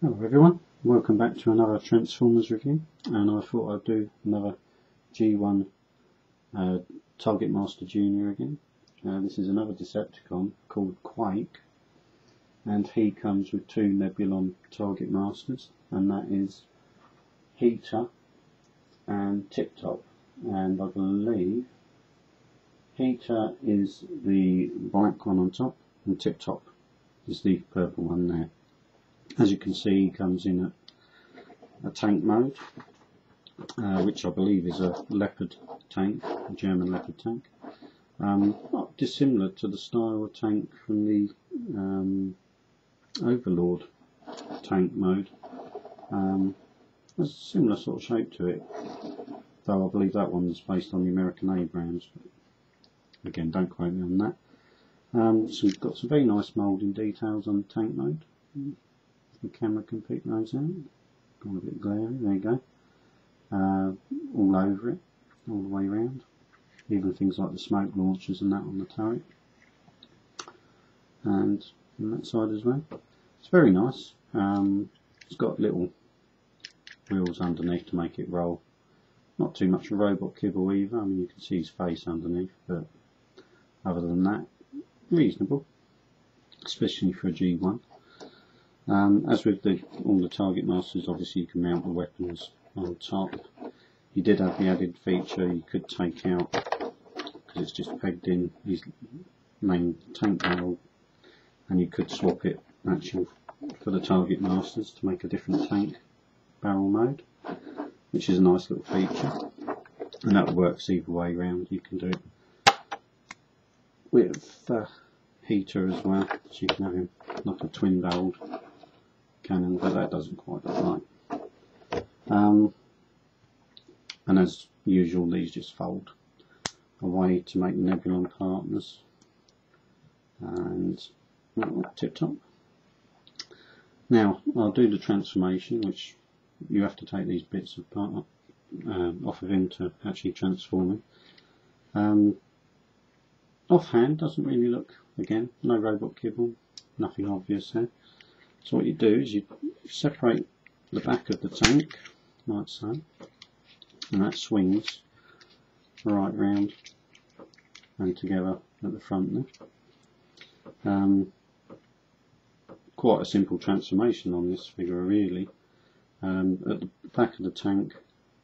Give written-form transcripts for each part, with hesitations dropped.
Hello everyone, welcome back to another Transformers review, and I thought I'd do another G1 Targetmaster Junior again. This is another Decepticon called Quake, and he comes with two Nebulan Targetmasters, and that is Heater and Tiptop. And I believe Heater is the black one on top and Tiptop is the purple one there. As you can see, he comes in a tank mode, which I believe is a Leopard tank, a German Leopard tank. Not dissimilar to the style of tank from the Overlord tank mode. There's a similar sort of shape to it, though I believe that one's based on the American Abrams. But again, don't quote me on that. So we've got some very nice moulding details on the tank mode. The camera can pick those out. Gone a bit glary, there you go. All over it, all the way around. Even things like the smoke launchers and that on the turret. And on that side as well. It's very nice. It's got little wheels underneath to make it roll. Not too much a robot kibble either. I mean, you can see his face underneath, but other than that, reasonable. Especially for a G1. As with all the Targetmasters, obviously you can mount the weapons on top. You did have the added feature you could take out, because it's just pegged in his main tank barrel, and you could swap it actually for the Targetmasters to make a different tank barrel mode, which is a nice little feature, and that works either way round. You can do it with Heater as well, so you can have him like a twin barreled cannon, but that doesn't quite look right. And as usual, these just fold away to make Nebulan partners, and tip top. Now I'll do the transformation, which you have to take these bits apart off of him to actually transform him. Offhand, doesn't really look, again, no robot kibble, nothing obvious there. So what you do is you separate the back of the tank, like so, and that swings right round and together at the front there. Quite a simple transformation on this figure really. At the back of the tank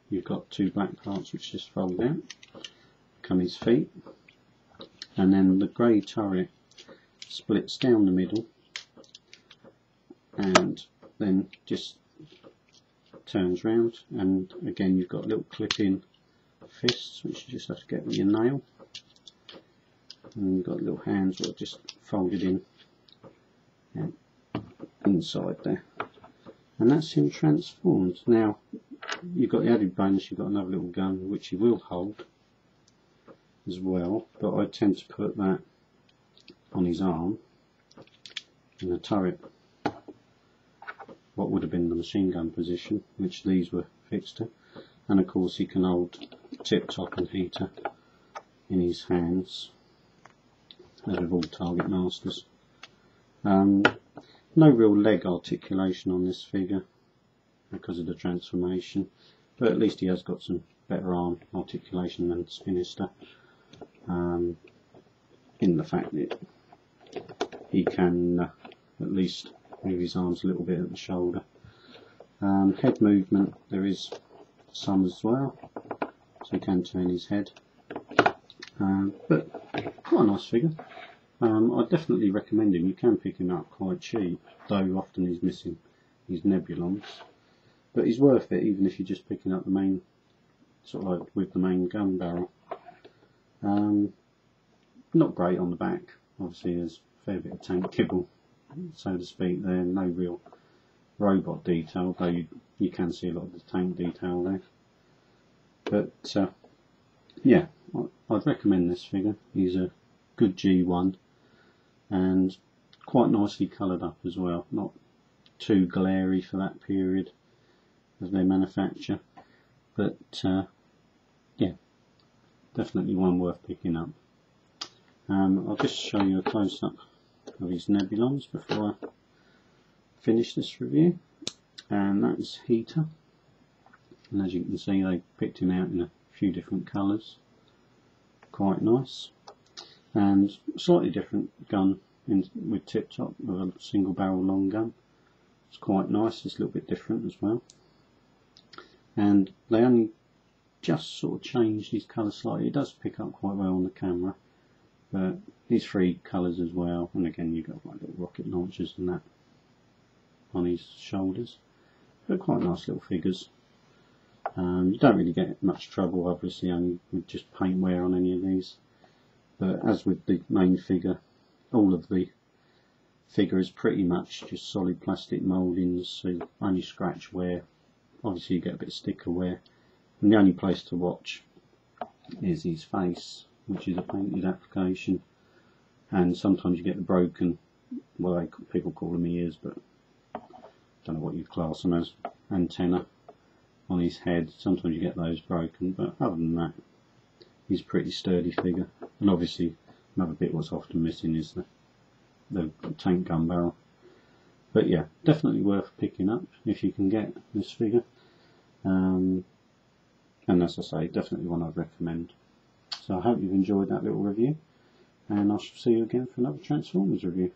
you've got two black parts which just fold out, become his feet, and then the grey turret splits down the middle and then just turns round, and again you've got little clip-in fists which you just have to get with your nail, and you've got little hands that are just folded in inside there, and that's him transformed. Now you've got the added bonus, you've got another little gun which you will hold as well, but I tend to put that on his arm in the turret, what would have been the machine gun position, which these were fixed to, and of course he can hold Tip-Top and Heater in his hands, as with all Targetmasters. No real leg articulation on this figure because of the transformation, but at least he has got some better arm articulation than Spinister, in the fact that he can at least move his arms a little bit at the shoulder. Head movement, there is some as well, so he can turn his head, but quite a nice figure. I definitely recommend him. You can pick him up quite cheap, though often he's missing his Nebulons, but he's worth it even if you're just picking up the main, sort of like with the main gun barrel. Not great on the back, obviously there's a fair bit of tank kibble, so to speak there, no real robot detail, though you can see a lot of the tank detail there. But yeah, I'd recommend this figure. He's a good G1 and quite nicely coloured up as well, not too glary for that period of their manufacture, but yeah, definitely one worth picking up. I'll just show you a close-up of his Nebulons before I finish this review. and that's Heater, and as you can see they picked him out in a few different colours, quite nice. And slightly different gun with tip top, with a single barrel long gun. It's quite nice, it's a little bit different as well. And they only just sort of changed his colour slightly. It does pick up quite well on the camera, but these 3 colours as well. And again, you've got like little rocket launchers and that on his shoulders. But quite nice little figures. You don't really get much trouble, obviously, only with just paint wear on any of these. But as with the main figure, all of the figure is pretty much just solid plastic mouldings, so only scratch wear. Obviously you get a bit of sticker wear, and the only place to watch is his face, which is a painted application. And sometimes you get the broken, well, people call them ears, but I don't know what you class them as, antenna on his head. Sometimes you get those broken, but other than that, he's a pretty sturdy figure. And obviously another bit what's often missing is the tank gun barrel. But yeah, definitely worth picking up if you can get this figure. And as I say, definitely one I'd recommend. So I hope you've enjoyed that little review, and I shall see you again for another Transformers review.